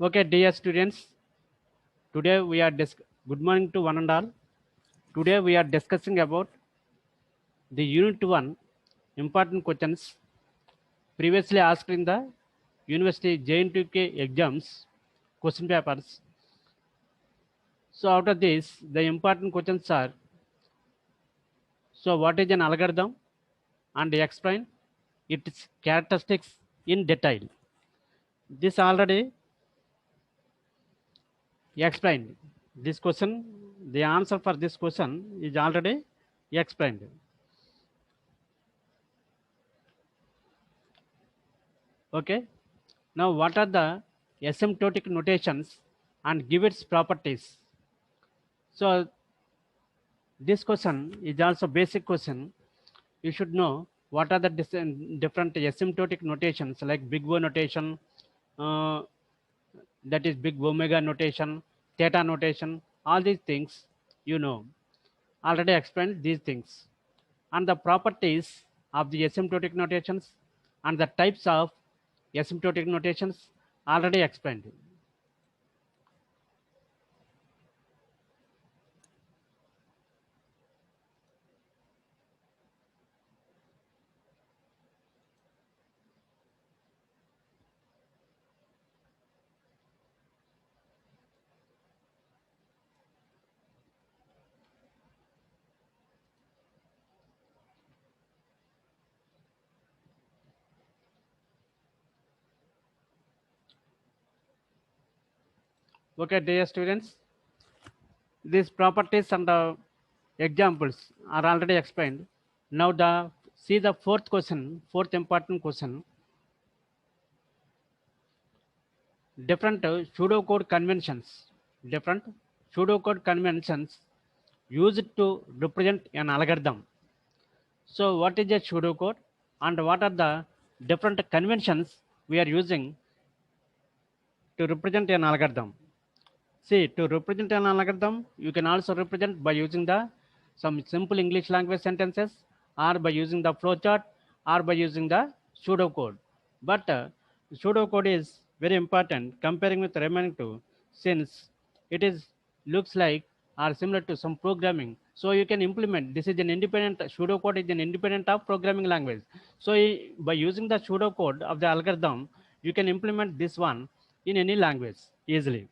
Okay, dear students, today we are good morning to one and all. Today we are discussing about the Unit 1 important questions previously asked in the University JNTK exams question papers. So out of this, the important questions are: so what is an algorithm, and explain its characteristics in detail. This already explained. This question, the answer for this question is already explained. Okay. Now, what are the asymptotic notations and give its properties? So, this question is also basic question. You should know what are the different asymptotic notations like big O notation, uh, that is big omega notation, theta notation, all these things you know. Already explained these things. And the properties of the asymptotic notations and the types of asymptotic notations already explained. Okay, dear students, these properties and the examples are already explained. Now the see the fourth question, fourth important question. Different pseudocode conventions. Different pseudocode conventions used to represent an algorithm. So what is a pseudocode and what are the different conventions we are using to represent an algorithm? See, to represent an algorithm, you can also represent by using the some simple English language sentences, or by using the flowchart, or by using the pseudocode. But pseudocode is very important comparing with remaining two, since it is looks like or similar to some programming. So you can implement. This is an independent pseudocode is an independent of programming language. So by using the pseudocode of the algorithm, you can implement this one in any language easily.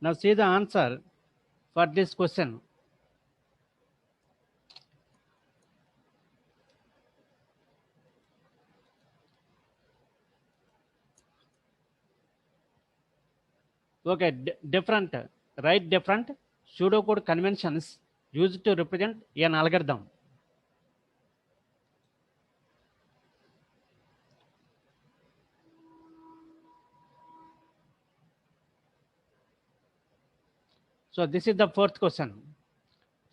Now see the answer for this question. Okay, different, write different pseudocode conventions used to represent an algorithm. So this is the fourth question.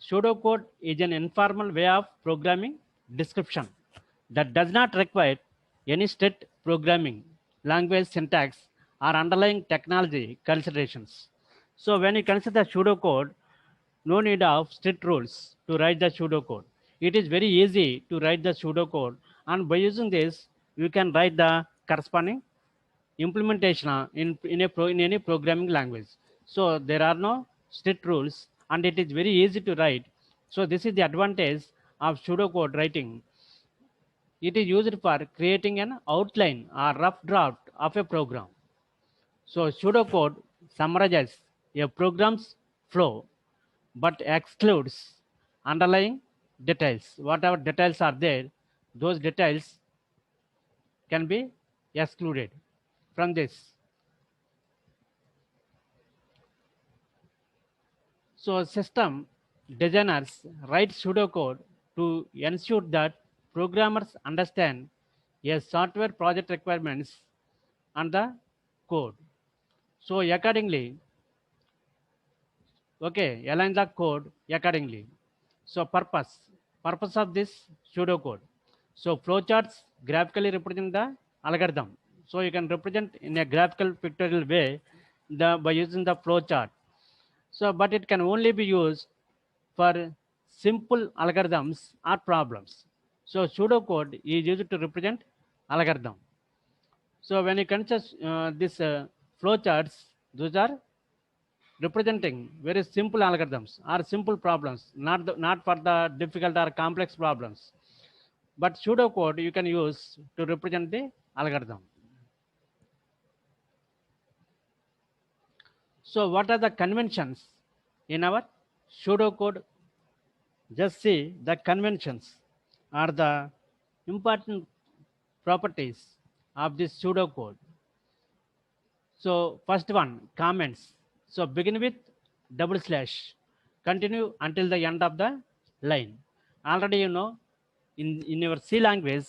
Pseudocode is an informal way of programming description that does not require any strict programming, language syntax, or underlying technology considerations. So when you consider pseudocode, no need of strict rules to write the pseudocode. It is very easy to write the pseudocode, and by using this, you can write the corresponding implementation in any programming language. So there are no strict rules, and it is very easy to write. So this is the advantage of pseudocode writing. It is used for creating an outline or rough draft of a program. So pseudocode summarizes a program's flow but excludes underlying details. Whatever details are there, those details can be excluded from this. So system designers write pseudocode to ensure that programmers understand a software project requirements and the code. So accordingly, okay, align the code accordingly. So purpose of this pseudocode. So flowcharts graphically represent the algorithm. So you can represent in a graphical pictorial way by using the flow chart. So, but it can only be used for simple algorithms or problems. So, pseudocode is used to represent algorithm. So, when you consider this flow charts, those are representing very simple algorithms or simple problems, not for the difficult or complex problems. But pseudocode you can use to represent the algorithm. So, what are the conventions in our pseudocode? Just see the conventions are the important properties of this pseudocode. So, first one, comments. So, begin with double slash, continue until the end of the line. Already you know, in your C language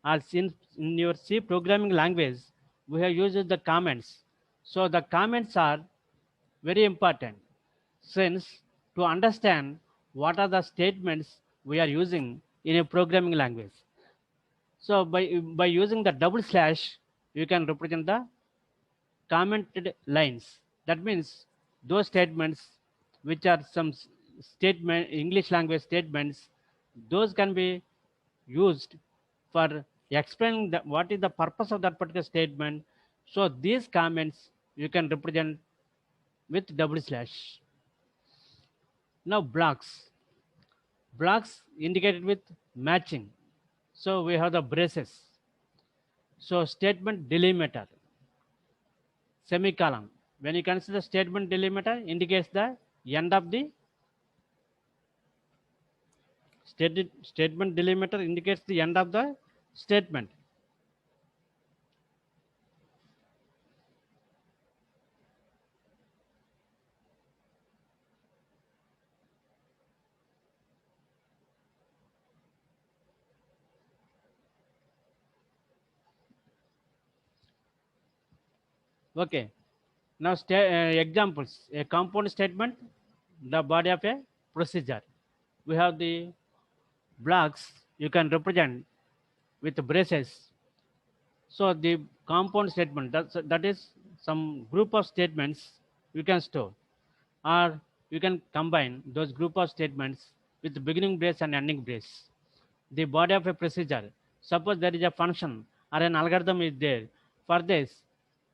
or in your C programming language, we have used the comments. So, the comments are very important since to understand what are the statements we are using in a programming language. So, by using the double slash, you can represent the commented lines. That means those statements which are some statement English language statements, those can be used for explaining what is the purpose of that particular statement. So these comments you can represent with double slash. Now blocks. Blocks indicated with matching. So we have the braces. So statement delimiter, semicolon. When you consider statement delimiter indicates the end of the statement delimiter indicates the end of the statement. Okay. Now examples. A compound statement, the body of a procedure. We have the blocks you can represent with braces. So the compound statement, that is some group of statements you can store, or you can combine those group of statements with beginning brace and ending brace. The body of a procedure. Suppose there is a function or an algorithm is there. For this,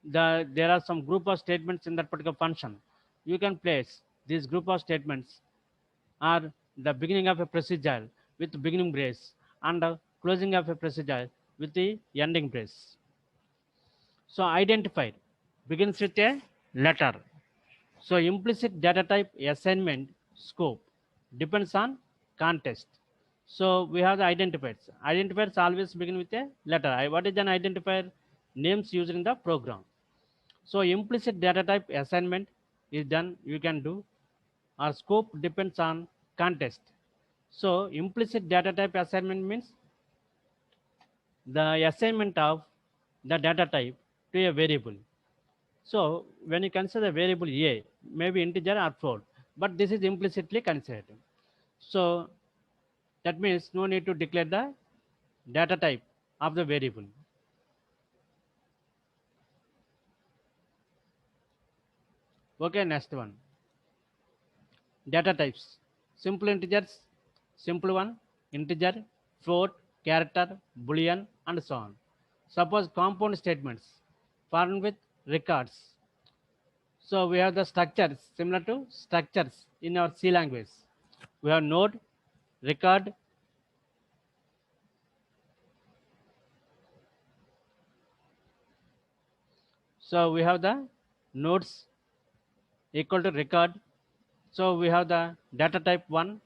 there are some group of statements in that particular function. You can place this group of statements or the beginning of a procedure with beginning brace and the closing of a procedure with the ending brace. So identified begins with a letter. So implicit data type assignment scope depends on context. So we have the identifiers. Identifiers always begin with a letter. What is an identifier? Names used in the program. So implicit data type assignment is done. You can do. Our scope depends on context. So implicit data type assignment means the assignment of the data type to a variable. So when you consider variable a, maybe integer or float, but this is implicitly considered. So that means no need to declare the data type of the variable. Okay, next one. Data types. Simple integers, simple one, integer, float, character, boolean, and so on. Suppose compound statements formed with records. So we have the structures similar to structures in our C language. We have node, record. So we have the nodes equal to record. So we have the data type 1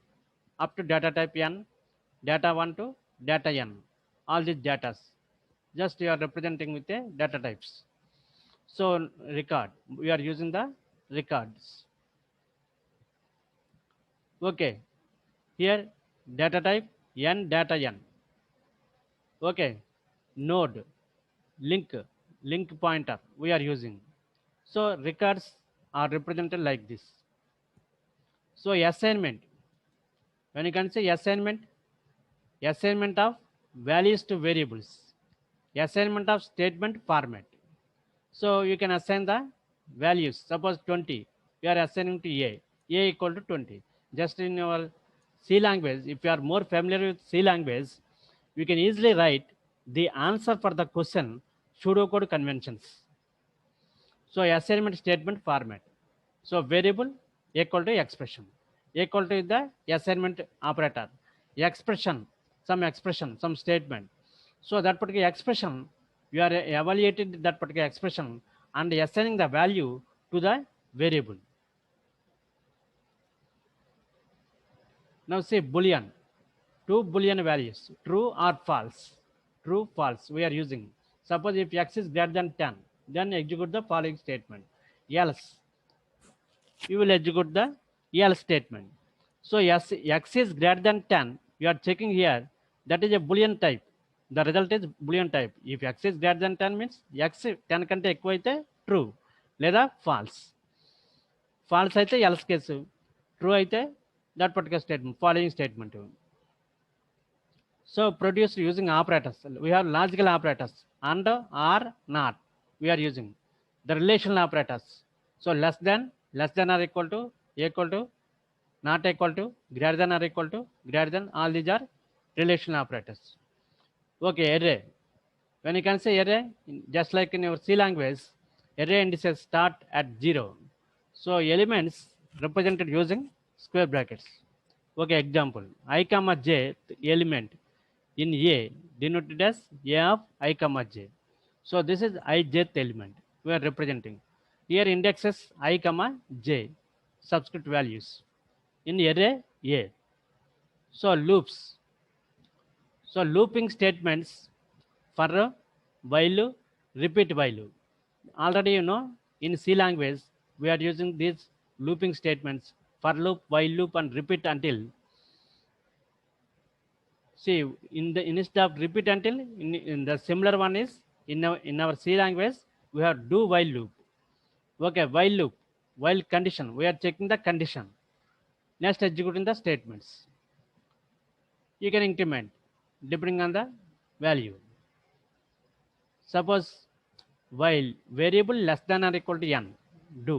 up to data type n, data 1 to data n, all these datas. Just you are representing with the data types. So record, we are using the records. Okay, here data type n, data n. Okay, node, link pointer we are using. So records are represented like this. So assignment, when you can say assignment of values to variables, assignment of statement format. So you can assign the values. Suppose 20, you are assigning to A equal to 20. Just in your C language, if you are more familiar with C language, you can easily write the answer for the question pseudocode conventions. So assignment statement format. So variable equal to expression. Equal to the assignment operator. Expression, some statement. So that particular expression, you are evaluating that particular expression and assigning the value to the variable. Now say Boolean. Two Boolean values, true or false. True, false, we are using. Suppose if x is greater than 10, then execute the following statement. Else, you will execute the else statement. So yes, x is greater than 10, you are checking here, that is a Boolean type. The result is Boolean type. If x is greater than 10 means x 10 కంటే ఎక్కువ అయితే true లేదా falls. Falls అయితే else case, true అయితే that particular statement, following statement. So produced using operators. We have logical operators and or not. We are using the relational operators. So less than or equal to, not equal to, greater than or equal to, greater than. All these are relational operators. Okay, array. When you can say array, just like in your C language, array indices start at 0. So elements represented using square brackets. Okay, example, I comma j element in A denoted as A of I comma j. So this is ijth element we are representing. Here indexes I comma j, subscript values in array A. So loops. So looping statements for while, repeat while. Already you know in C language we are using these looping statements for loop, while loop and repeat until. See, in the instead of repeat until, in the similar one is in our C language we have do while loop. Okay, while loop, while condition, we are checking the condition. Next executing the statements. You can increment depending on the value. Suppose while variable less than or equal to n, do.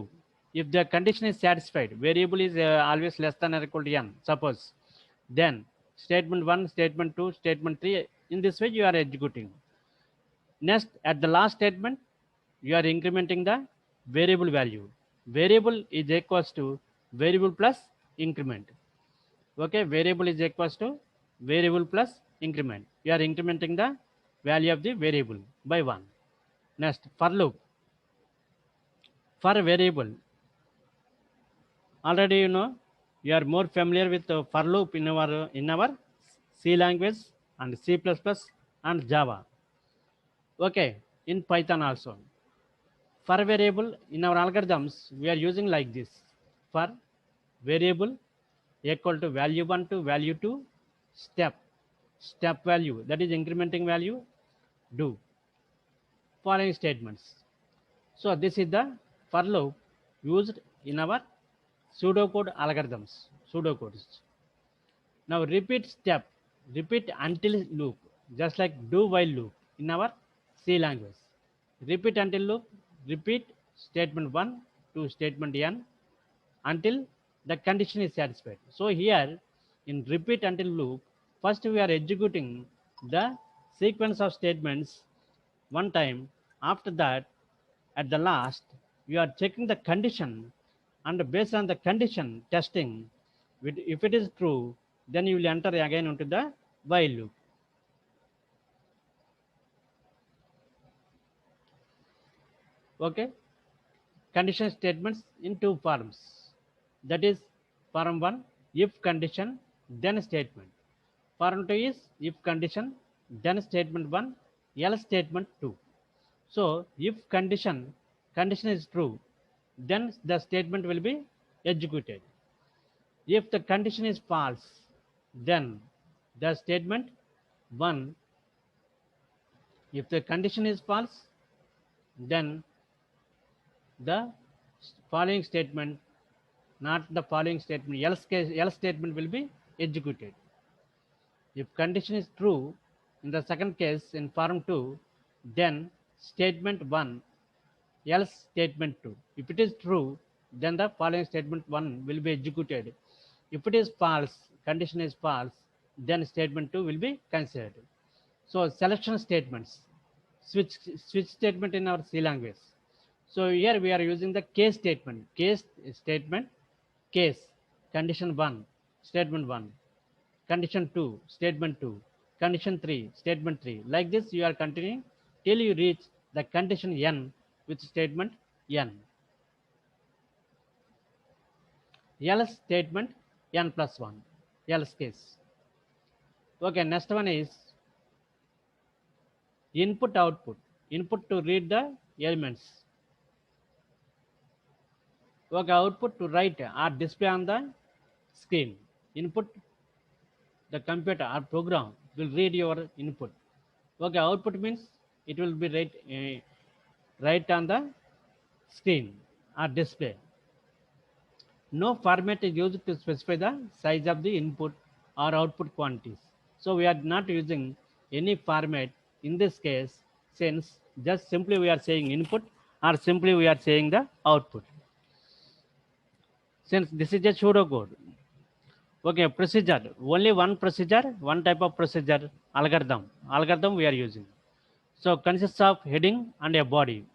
If the condition is satisfied, variable is always less than or equal to n. Suppose, then statement 1, statement 2, statement 3. In this way, you are executing. Next, at the last statement, you are incrementing the variable value. Variable is equals to variable plus increment. Okay, variable is equals to variable plus increment. You are incrementing the value of the variable by 1. Next, for loop. For variable, already you know, you are more familiar with for loop in our C language and C++ and Java. Okay, in Python also. For variable, in our algorithms we are using like this. For variable equal to value 1 to value 2, step value, that is incrementing value, do following statements. So this is the for loop used in our pseudocode algorithms, pseudocodes. Now repeat until loop, just like do while loop in our C language. Repeat until loop, repeat statement 1 to statement n until the condition is satisfied. So here in repeat until loop, first we are executing the sequence of statements one time. After that, at the last, you are checking the condition, and based on the condition testing, if it is true, then you will enter again into the while loop. Okay, condition statements in two forms, that is form 1 if condition then statement, form 2 is if condition then statement 1 else statement 2. So if condition is true, then the statement will be executed. If the condition is false, then the statement 1, if the condition is false, then the following statement, not the following statement, else statement will be executed. If condition is true, in the second case in form 2, then statement 1 else statement 2. If it is true, then the following statement 1 will be executed. If it is false, condition is false, then statement 2 will be considered. So selection statements, switch statement in our C language. So here we are using the case statement, case, condition 1, statement 1, condition 2, statement 2, condition 3, statement 3. Like this you are continuing till you reach the condition n with statement n. Else statement n plus 1, else case. Okay, next one is input output. Input to read the elements. Okay, output to write or display on the screen. Input, the computer or program will read your input. Okay, output means it will be right on the screen or display. No format is used to specify the size of the input or output quantities. So we are not using any format in this case, since just simply we are saying input or simply we are saying the output. Since this is a pseudocode. Okay, procedure. Only one procedure, one type of procedure, algorithm. Algorithm we are using. So consists of heading and a body.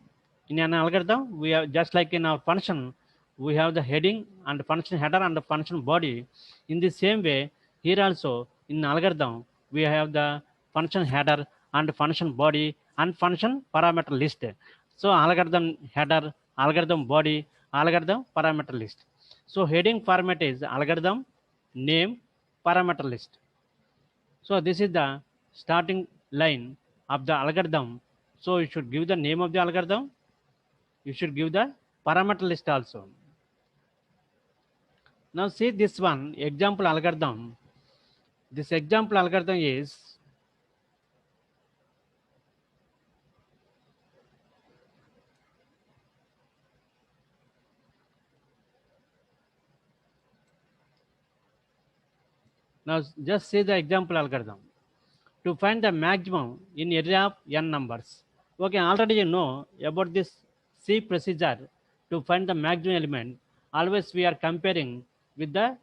In an algorithm, we have just like in our function, we have the heading and function header and the function body. In the same way, here also in algorithm, we have the function header and function body and function parameter list. So algorithm header, algorithm body, algorithm parameter list. So heading format is algorithm, name, parameter list. So this is the starting line of the algorithm. So you should give the name of the algorithm. You should give the parameter list also. Now see this one example algorithm. This example algorithm is now just see the example algorithm. To find the maximum in array of n numbers. Okay, already you know about this C procedure to find the maximum element. Always we are comparing with the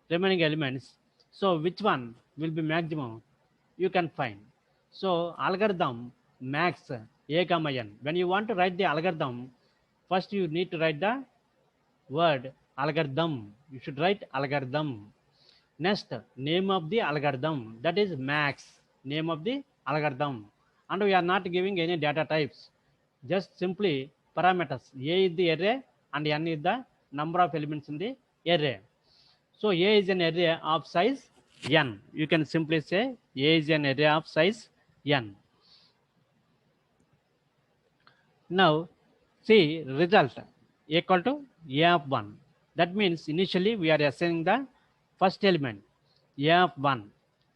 remaining elements. So which one will be maximum? You can find. So algorithm max a comma n. When you want to write the algorithm, first you need to write the word algorithm. You should write algorithm. Next, name of the algorithm, that is max, name of the algorithm. And we are not giving any data types, just simply parameters. A is the array and n is the number of elements in the array. So A is an array of size n. You can simply say A is an array of size n. Now see result equal to A of 1. That means initially we are assigning the first element A of 1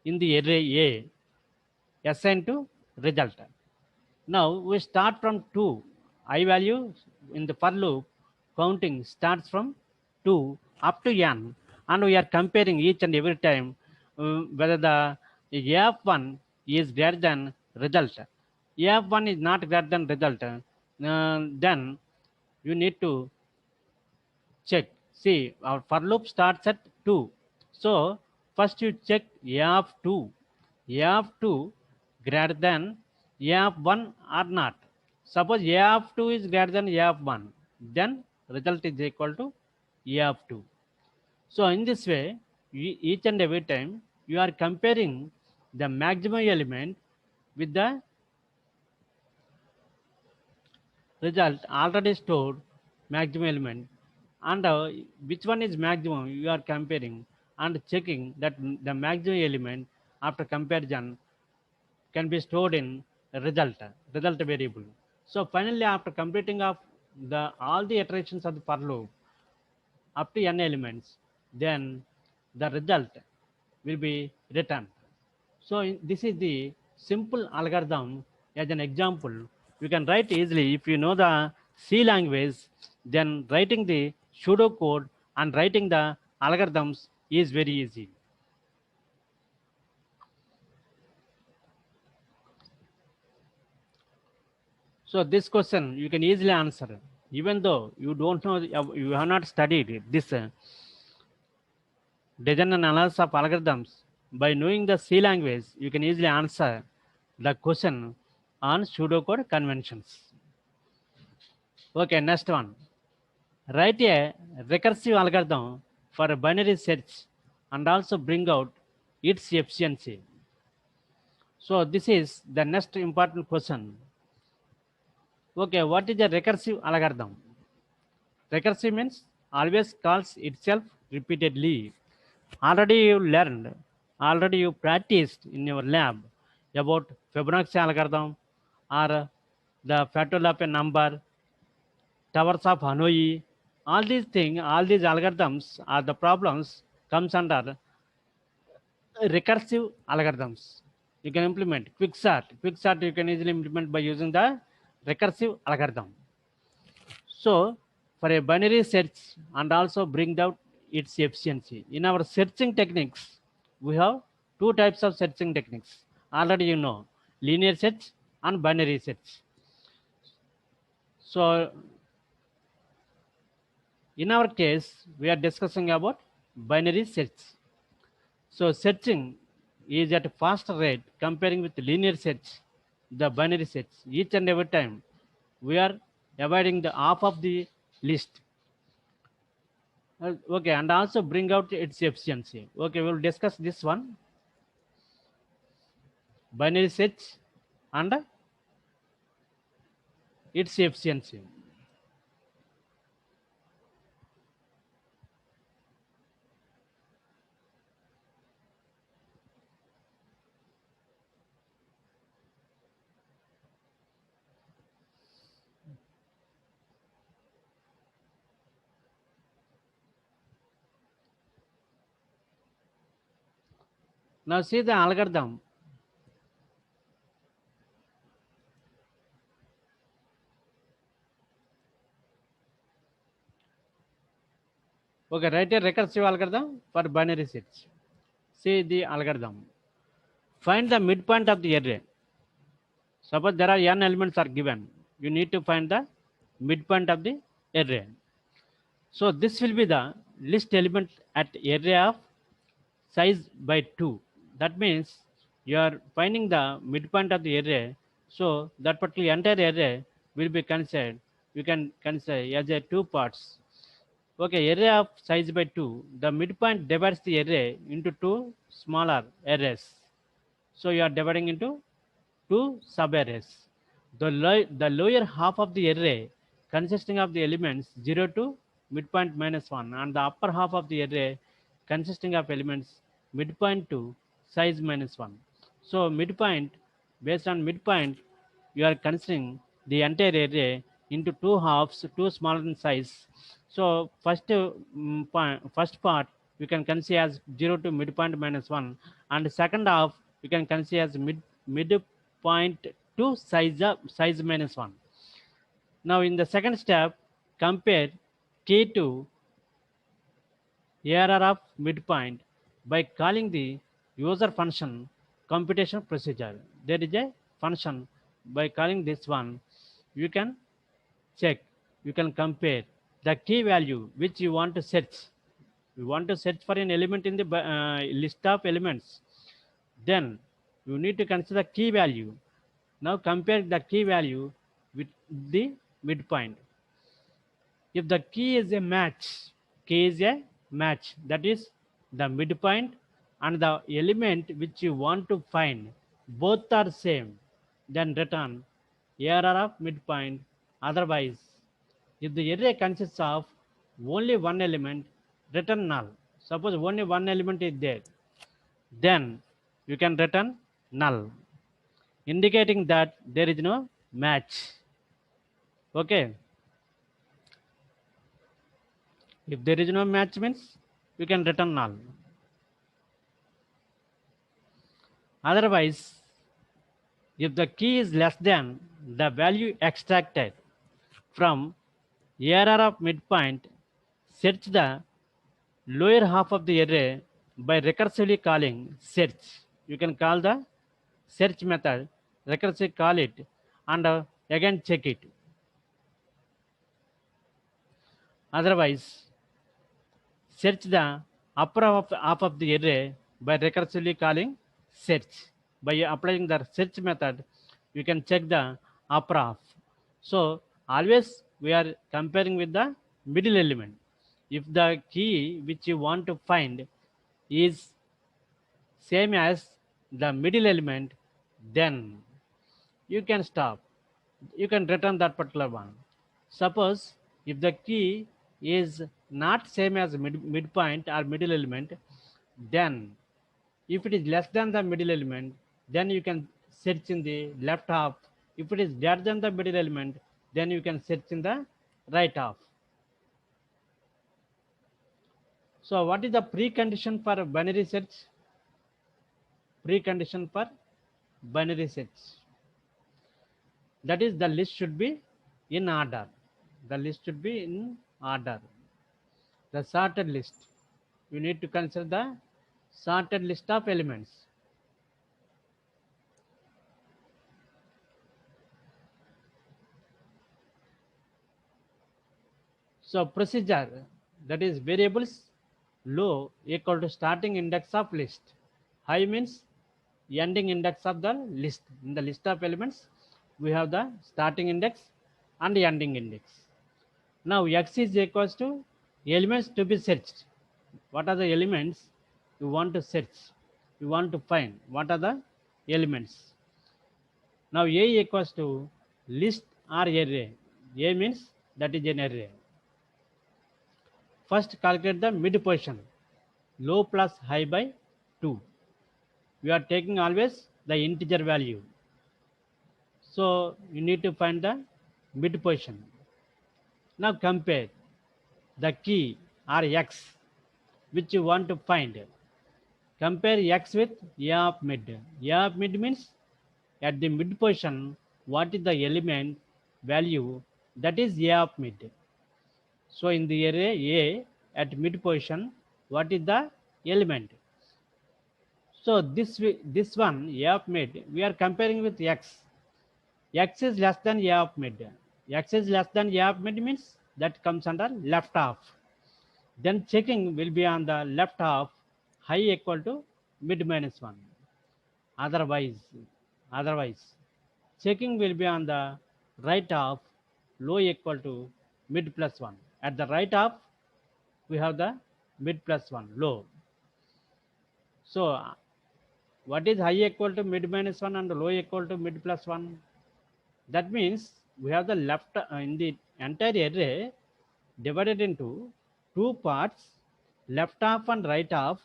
in the array A assigned to result. Now we start from 2. I value in the for loop counting starts from 2 up to n, and we are comparing each and every time whether the A of 1 is greater than result. A of 1 is not greater than result. Then you need to check. See, our for loop starts at 2. So first you check A of 2. A of 2 greater than A of 1 or not. Suppose A of 2 is greater than A of 1, then result is equal to A of 2. So in this way, each and every time you are comparing the maximum element with the result already stored maximum element, and which one is maximum you are comparing and checking that the maximum element after comparison can be stored in result variable. So finally after completing of the all the iterations of the for loop up to n elements, then the result will be returned. So this is the simple algorithm. As an example, you can write easily if you know the C language. Then writing the pseudocode and writing the algorithms is very easy. So this question you can easily answer, even though you don't know, you have not studied this design and analysis of algorithms. By knowing the C language, you can easily answer the question on pseudocode conventions. Okay, next one. Write a recursive algorithm for a binary search and also bring out its efficiency. So this is the next important question. Okay, what is a recursive algorithm? Recursive means always calls itself repeatedly. Already you learned, already you practiced in your lab about Fibonacci algorithm or the factorial of a number, towers of Hanoi. All these things, all these algorithms are the problems comes under recursive algorithms. You can implement quicksort. Quicksort you can easily implement by using the recursive algorithm. So for a binary search and also bring out its efficiency. In our searching techniques, we have two types of searching techniques. Already you know, linear search and binary search. So in our case, we are discussing about binary search. So searching is at a faster rate comparing with linear search, the binary search. Each and every time we are avoiding the half of the list. Okay, and also bring out its efficiency. Okay, we'll discuss this one. Binary search and its efficiency. Now see the algorithm. Okay, write a recursive algorithm for binary search. See the algorithm. Find the midpoint of the array. Suppose there are n elements are given. You need to find the midpoint of the array. So this will be the list element at array of size by 2. That means you are finding the midpoint of the array. So that particular entire array will be considered. You can consider as a two parts. Okay, array of size by 2. The midpoint divides the array into two smaller arrays. So you are dividing into two subarrays. The lower half of the array consisting of the elements 0 to midpoint minus 1 and the upper half of the array consisting of elements midpoint to size minus 1. So midpoint, based on midpoint, you are considering the entire array into two halves, two smaller in size. So first part you can consider as 0 to midpoint minus 1 and second half you can consider as midpoint to size minus 1. Now in the second step, compare k to ARR of midpoint by calling the user function computation procedure. There is a function by calling this one. You can check, you can compare the key value which you want to search. You want to search for an element in the list of elements. Then you need to consider key value. Now compare the key value with the midpoint. If the key is a match, k is a match, that is the midpoint and the element which you want to find both are same, then return error of midpoint. Otherwise, if the array consists of only one element, return null. Suppose only one element is there, then you can return null, indicating that there is no match. Okay. If there is no match means you can return null. Otherwise, if the key is less than the value extracted from error of midpoint, search the lower half of the array by recursively calling search. You can call the search method, recursively call it, and again check it. Otherwise, search the upper half of the array by recursively calling search. By applying the search method, you can check the upper half. So always we are comparing with the middle element. If the key which you want to find is same as the middle element, then you can stop. You can return that particular one. Suppose if the key is not same as midpoint or middle element, then if it is less than the middle element, then you can search in the left half. If it is greater than the middle element, then you can search in the right half. So what is the precondition for binary search? Precondition for binary search. That is, the list should be in order. The list should be in order. The sorted list. You need to consider the sorted list of elements. So procedure, that is variables low equal to starting index of list. High means ending index of the list. In the list of elements, we have the starting index and ending index. Now x is equals to elements to be searched. What are the elements you want to search? You want to find. What are the elements? Now A equals to list or array. A means that is an array. First calculate the mid position. Low plus high by 2. We are taking always the integer value. So you need to find the mid position. Now compare the key or x which you want to find. Compare x with A of mid. A of mid means at the mid position, what is the element value, that is A of mid. So in the array A at mid position, what is the element? So this one A of mid, we are comparing with x. X is less than A of mid. X is less than A of mid means that comes under left half. Then checking will be on the left half, high equal to mid minus 1. Otherwise, checking will be on the right half, low equal to mid plus 1. At the right half, we have the mid plus 1, low. So what is high equal to mid minus 1 and low equal to mid plus 1? That means we have the left in the entire array divided into two parts, left half and right half.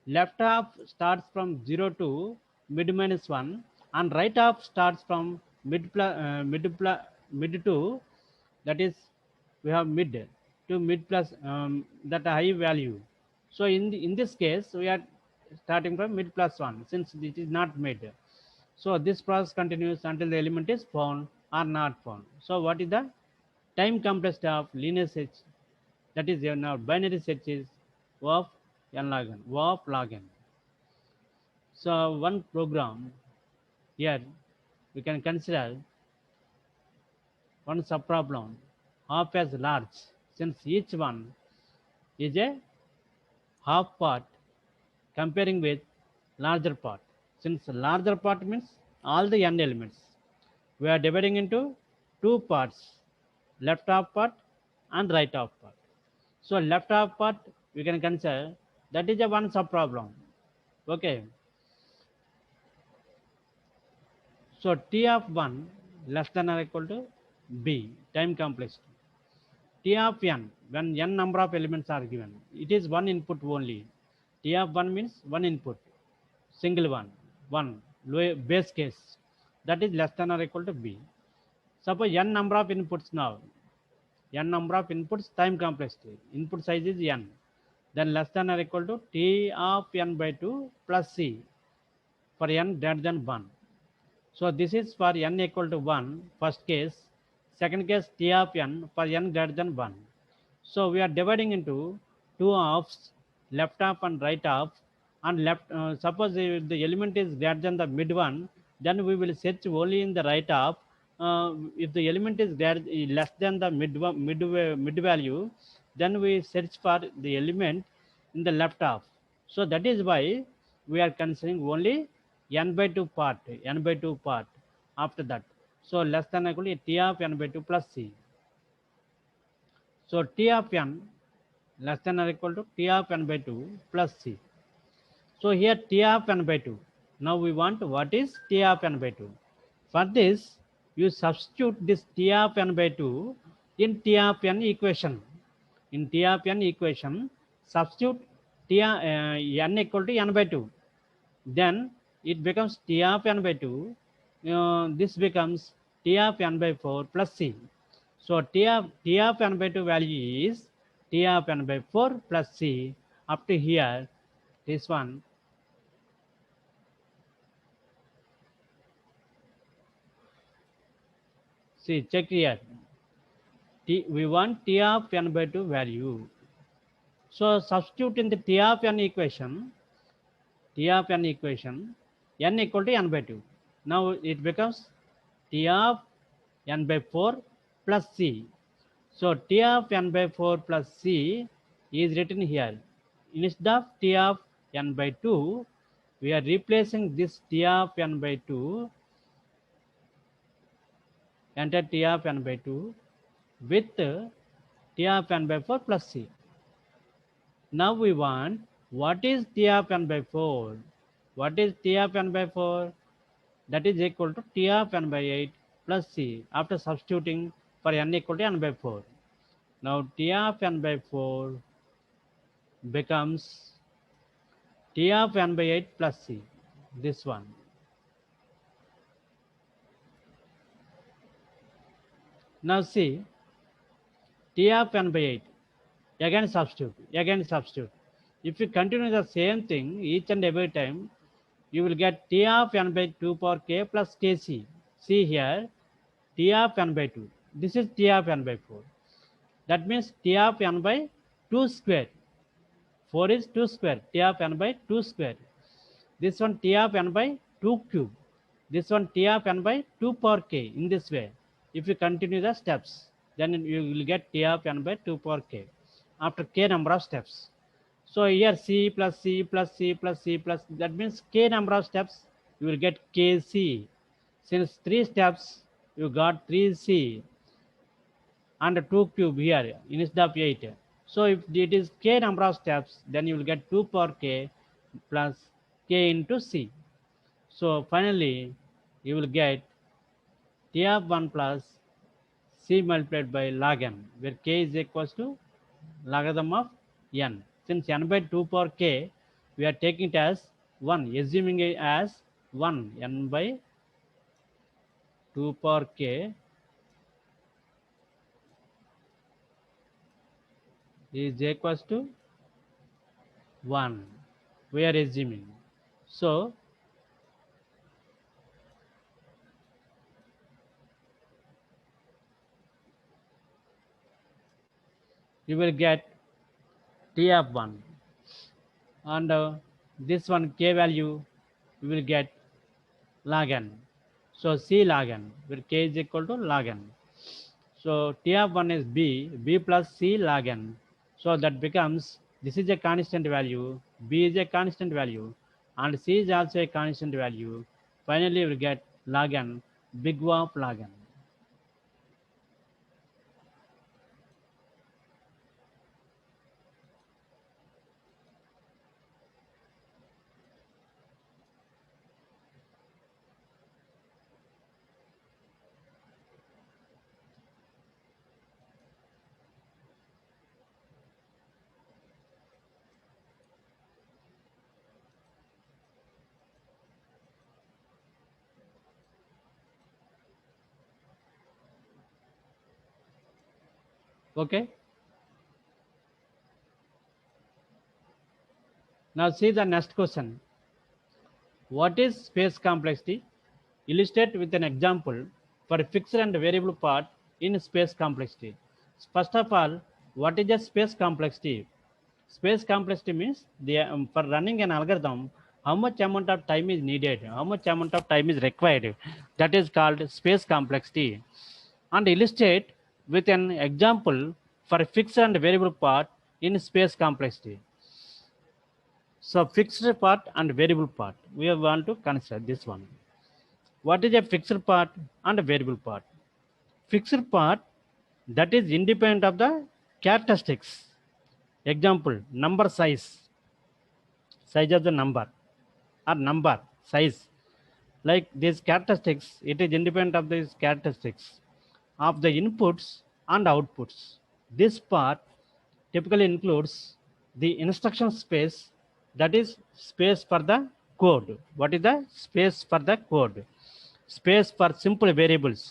Left half starts from 0 to mid minus 1 and right half starts from mid to, that is, we have mid to mid plus that high value. So in this case we are starting from mid plus 1 since it is not mid. So this process continues until the element is found or not found. So what is the time complexity of linear search? That is now binary search is O of n log n, O of log n. So one program here we can consider one subproblem half as large, since each one is a half part comparing with larger part. Since larger part means all the n elements, we are dividing into two parts, left half part and right half part. So left half part we can consider that is a one subproblem. Okay. So T of 1 less than or equal to B, time complexity. T of n, when n number of elements are given, it is one input only. T of 1 means one input, single one, base case, that is less than or equal to B. Suppose n number of inputs now, n number of inputs, time complexity, input size is n, then less than or equal to T of n by 2 plus C for n greater than 1. So this is for n equal to 1, first case. Second case, T of n for n greater than 1. So we are dividing into two halves, left half and right half. And suppose if the element is greater than the mid one, then we will search only in the right half. if the element is less than the mid value, then we search for the element in the left half. So that is why we are considering only n by 2 part, n by 2 part after that. So less than or equal to T of n by 2 plus C. So T of n less than or equal to T of n by 2 plus C. So here T of n by 2. Now we want what is T of n by 2. For this, you substitute this T of n by 2 in T of n equation. In T of n equation, substitute n equal to n by 2. Then it becomes T of n by 2. This becomes T of n by 4 plus C. So T of n by 2 value is T of n by 4 plus C. Up to here, this one. See, check here. We want T of n by 2 value. So substitute in the T of n equation, n equal to n by 2. Now it becomes T of n by 4 plus C. So T of n by 4 plus C is written here. Instead of T of n by 2, we are replacing this T of n by 2, enter T of n by 2 with T of n by 4 plus C. Now we want what is T of n by 4? What is T of n by 4? That is equal to T of n by 8 plus C after substituting for n equal to n by 4. Now T of n by 4 becomes T of n by 8 plus C, this one. Now see, T of n by 8, again substitute. If you continue the same thing each and every time, you will get T of n by 2 power k plus kc. See here, T of n by 2. This is T of n by 4. That means T of n by 2 square. 4 is 2 square. T of n by 2 square. This one T of n by 2 cube. This one T of n by 2 power k in this way. If you continue the steps, then you will get T of n by 2 power k after k number of steps. So here C plus C plus C plus C plus, that means k number of steps, you will get kc. Since 3 steps, you got 3c and 2 cube here instead of 8. So if it is k number of steps, then you will get 2 power k plus k into c. So finally, you will get T of 1 plus c multiplied by log n, where k is equals to logarithm of n. Since n by 2 power k, we are taking it as 1, assuming it as 1, n by 2 power k is equals to 1. We are assuming. So you will get T of 1, and this one k value we will get log n. So c log n, where k is equal to log n. So T of 1 is b plus c log n. So that becomes, this is a constant value, b is a constant value, and c is also a constant value. Finally, we will get log n, big O of log n. Okay. Now see the next question. What is space complexity? Illustrate with an example for a fixed and variable part in space complexity. First of all, what is a space complexity? Space complexity means for running an algorithm, how much amount of time is needed, how much amount of time is required. That is called space complexity. And illustrate with an example for a fixed and variable part in space complexity. So fixed part and variable part, we want to consider this one. What is a fixed part and a variable part? Fixed part, that is independent of the characteristics. Example, number size, size of the number, or number size. Like these characteristics, it is independent of these characteristics of the inputs and outputs. This part typically includes the instruction space, that is space for the code. What is the space for the code? Space for simple variables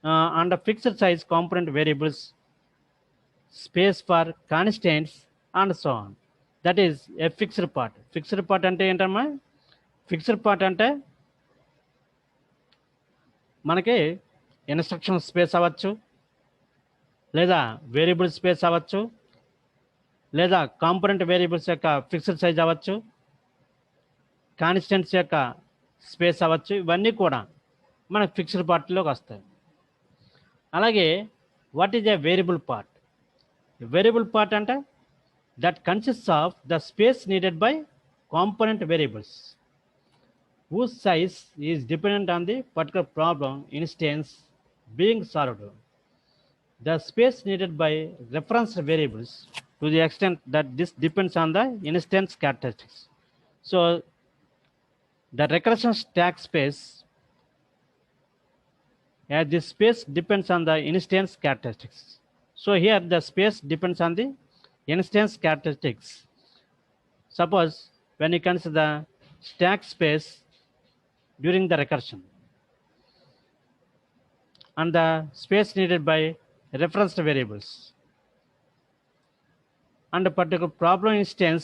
and a fixed size component variables, space for constants, and so on. That is a fixed part. Fixed part ante ఏంటమ్మా? Fixed part అంటే మనకి instruction space అవ్వచ్చు, లేదా variable space అవ్వచ్చు, లేదా component variables యొక్క fixed size అవ్వచ్చు, constants యొక్క స్పేస్ అవ్వచ్చు. ఇవన్నీ కూడా మనకు ఫిక్స్డ్ పార్ట్లోకి వస్తాయి. అలాగే what is a variable part? Variable part అంటే that consists of the space needed by component variables whose size is dependent on the particular problem instance being solved. The space needed by reference variables to the extent that this depends on the instance characteristics. So the recursion stack space, as this space depends on the instance characteristics. So here the space depends on the instance characteristics. Suppose when you consider the stack space during the recursion and the space needed by referenced variables and a particular problem instance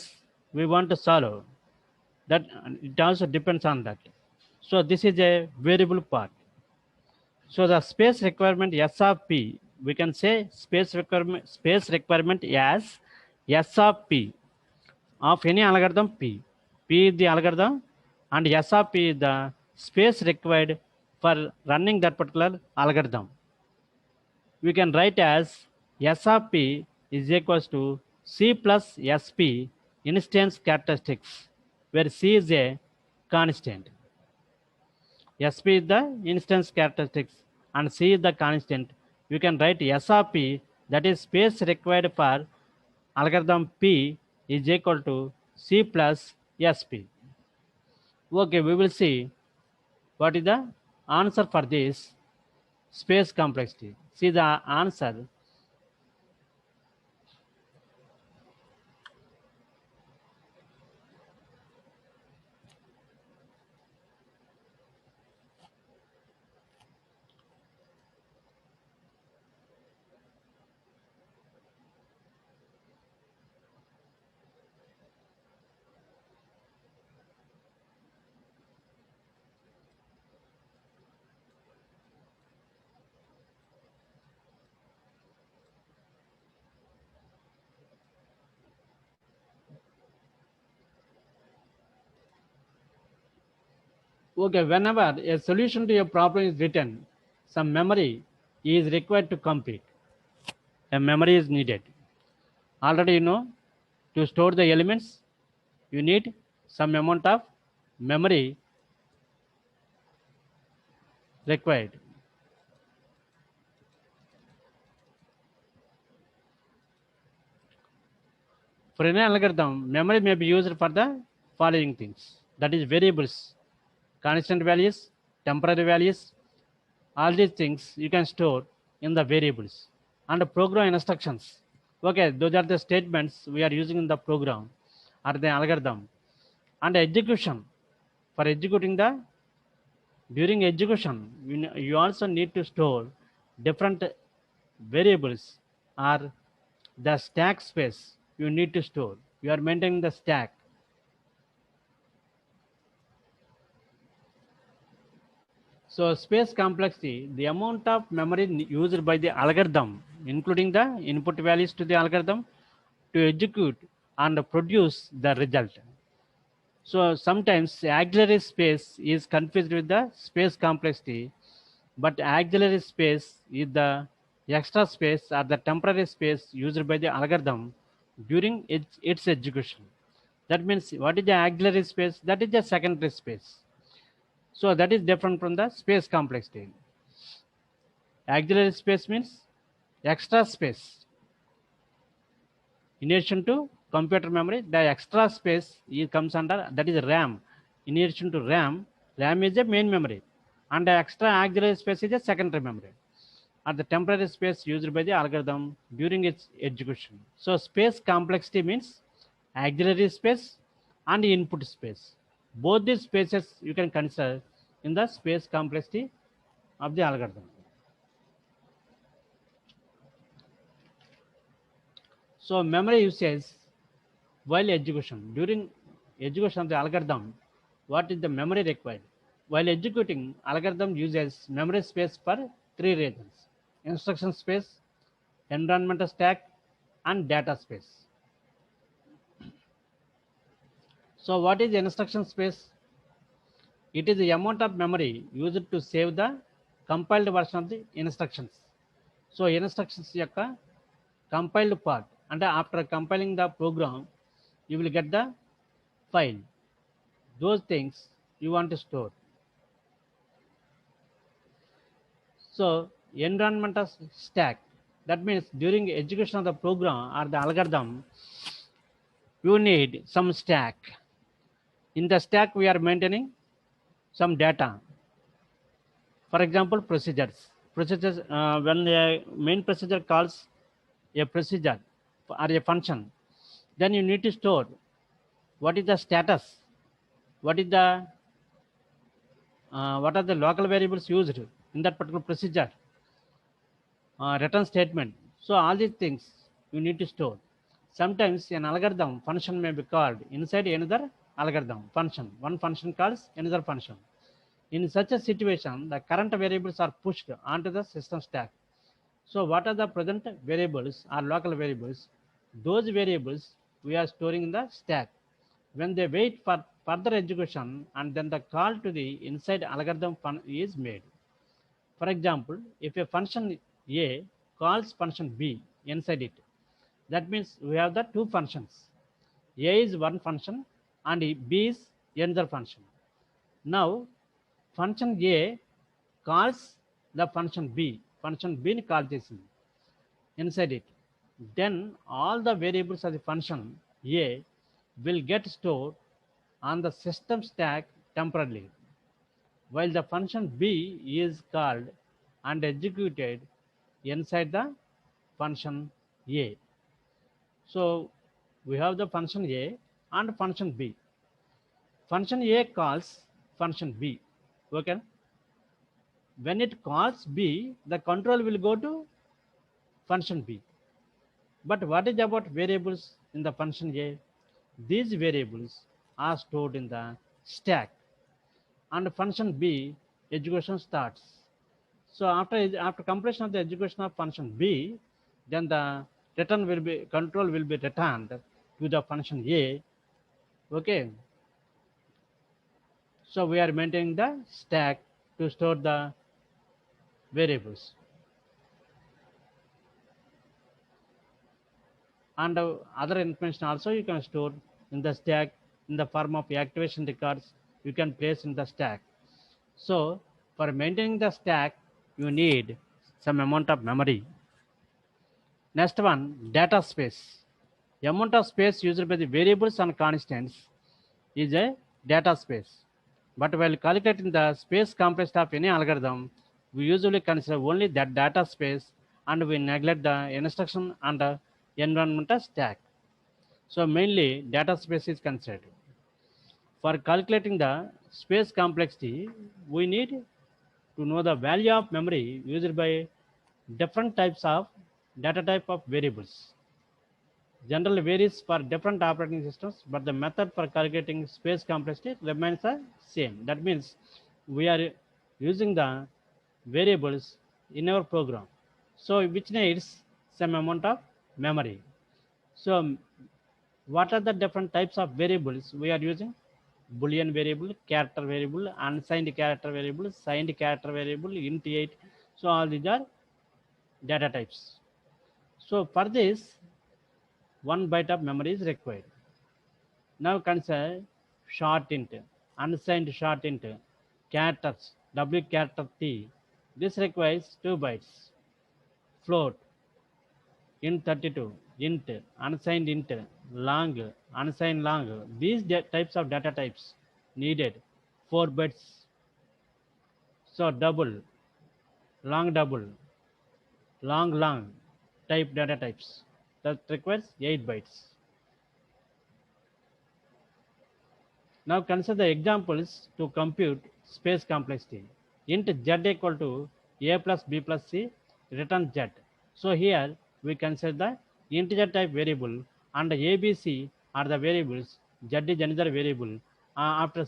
we want to solve, that it also depends on that. So this is a variable part. So the space requirement S of P, we can say space requirement as S of P of any algorithm P. P is the algorithm and S of P is the space required for running that particular algorithm. We can write as S of P is equals to C plus SP instance characteristics, where C is a constant. SP is the instance characteristics and C is the constant. You can write S of P, that is space required for algorithm P, is equal to C plus SP. Okay, we will see what is the answer for this space complexity. See the answer. Okay, whenever a solution to a problem is written, some memory is required to complete. A memory is needed. Already you know, to store the elements, you need some amount of memory required. For an algorithm, memory may be used for the following things. That is variables, constant values, temporary values. All these things you can store in the variables. And program instructions. Okay, those are the statements we are using in the program or the algorithm. And execution. For executing during execution, you also need to store different variables or the stack space you need to store. You are maintaining the stack. So space complexity, the amount of memory used by the algorithm, including the input values to the algorithm to execute and produce the result. So sometimes auxiliary space is confused with the space complexity, but auxiliary space is the extra space or the temporary space used by the algorithm during its execution. That means what is the auxiliary space? That is the secondary space. So that is different from the space complexity. Auxiliary space means extra space. In addition to computer memory, the extra space comes under, that is RAM. In addition to RAM, RAM is a main memory, and the extra auxiliary space is a secondary memory, or the temporary space used by the algorithm during its execution. So space complexity means auxiliary space and input space. Both these spaces you can consider in the space complexity of the algorithm. So memory usage while execution. During execution of the algorithm, what is the memory required? While executing, algorithm uses memory space for three reasons: instruction space, environmental stack, and data space. So what is instruction space? It is the amount of memory used to save the compiled version of the instructions. So instructions యొక్క compiled part, and after compiling the program, you will get the file. Those things you want to store. So environmental stack, that means during execution of the program or the algorithm, you need some stack. In the stack, we are maintaining some data. For example, procedures. Procedures, when a main procedure calls a procedure or a function, then you need to store what is the status, what is the what are the local variables used in that particular procedure, return statement. So all these things you need to store. Sometimes an algorithm function may be called inside another algorithm function. One function calls another function. In such a situation, the current variables are pushed onto the system stack. So what are the present variables or local variables? Those variables we are storing in the stack. When they wait for further execution, and then the call to the inside algorithm is made. For example, if a function A calls function B inside it, that means we have the two functions. A is one function and B is another function. Now, function A calls the function B. Function B ni call చేసింది inside it. Then all the variables of the function A will get stored on the system stack temporarily, while the function B is called and executed inside the function A. So we have the function A and function B. Function A calls function B. Okay. When it calls B, the control will go to function B. But what is about variables in the function A? These variables are stored in the stack, and function B execution starts. So after completion of the execution of function B, then the control will be returned to the function A. Okay. So we are maintaining the stack to store the variables. And other information also you can store in the stack in the form of activation records you can place in the stack. So for maintaining the stack, you need some amount of memory. Next one, data space. The amount of space used by the variables and constants is a data space. But while calculating the space complexity of any algorithm, we usually consider only that data space, and we neglect the instruction and the environmental stack. So mainly data space is considered. For calculating the space complexity, we need to know the value of memory used by different types of data type of variables. Generally varies for different operating systems, but the method for calculating space complexity remains the same. That means we are using the variables in our program, so which needs some amount of memory. So what are the different types of variables we are using? boolean variable, character variable, unsigned character variable, signed character variable, int 8. So all these are data types. So for this, 1 byte of memory is required. Now consider short int, unsigned short int, characters, w character t. This requires 2 bytes. Float, int 32, int, unsigned int, long, unsigned long. These types of data types needed 4 bytes. So double, long, long type data types that requires 8 bytes. Now consider the examples to compute space complexity. Int z equal to a plus b plus c, return z. So here we consider the integer type variable and abc are the variables. Z is another variable. After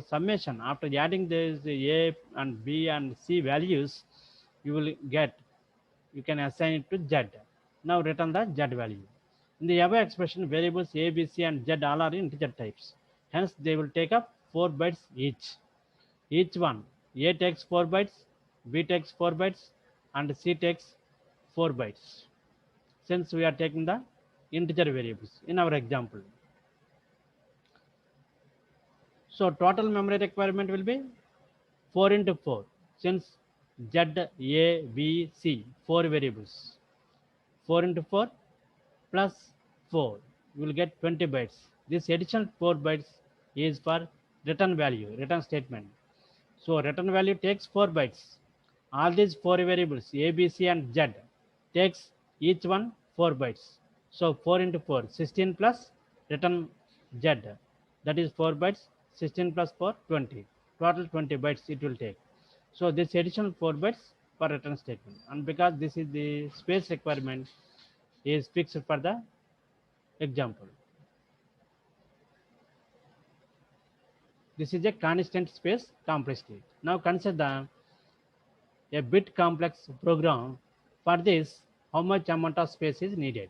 summation, after adding this a and b and c values, you will get, you can assign it to z. Now return the z value. In the above expression, variables a, b, c, and z all are integer types. Hence, they will take up 4 bytes each. Each one, a takes 4 bytes, b takes 4 bytes, and c takes 4 bytes. Since we are taking the integer variables in our example. So total memory requirement will be 4 into 4, since z, a, b, c, 4 variables. 4 into 4 plus 4, you will get 20 bytes. This additional 4 bytes is for return value, return statement. So return value takes 4 bytes. All these 4 variables a, b, c, and z takes each one 4 bytes. So 4 into 4, 16 plus return z, that is 4 bytes. 16 plus 4, 20. Total 20 bytes it will take. So this additional 4 bytes for return statement. And because this is the space requirement is fixed for the example. This is a constant space complexity. Now consider a bit complex program. For this, how much amount of space is needed?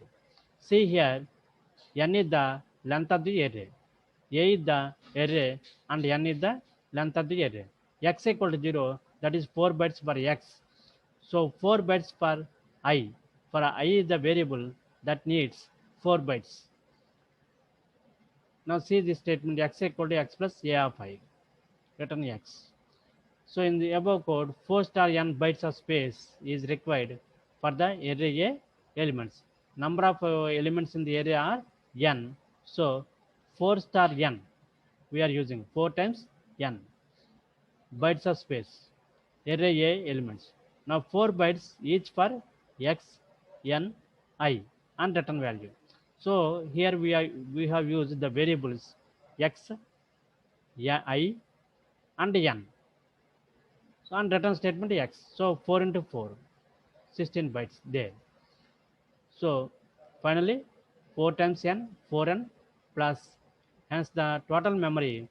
See here, n is the length of the array, a is the array, and n is the length of the array. X equal to 0, that is 4 bytes for x. So 4 bytes for I. For I is the variable that needs 4 bytes. Now see this statement, x equal to x plus a of I. Return x. So in the above code, 4 star n bytes of space is required for the array A elements. Number of elements in the array are n. So 4 star n we are using 4 times n bytes of space, array A elements. Now 4 bytes each for x, n, I and return value. So here we have used the variables x, I and n. So and return statement x. So 4 into 4, 16 bytes there. So finally 4 times n, 4n plus, hence the total memory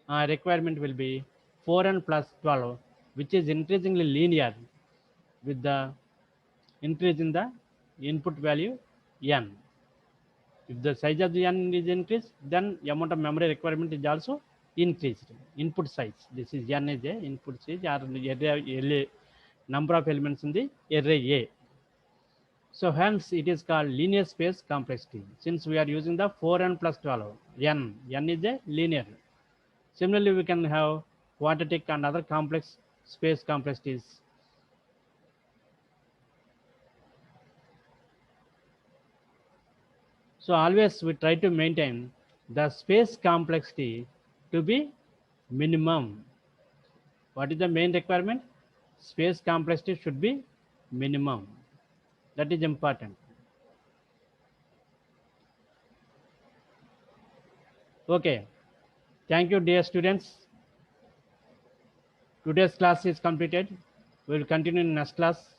requirement will be 4n plus 12, which is increasingly linear with the increase in the input value n. If the size of the n is increased, then the amount of memory requirement is also increased. Input size. This is n is a input size or array, number of elements in the array A. So hence it is called linear space complexity. Since we are using the 4n plus 12, n is a linear. Similarly, we can have quadratic and other complex space complexities. So always we try to maintain the space complexity to be minimum. What is the main requirement? Space complexity should be minimum. That is important. Okay. Thank you, dear students. Today's class is completed. We will continue in next class.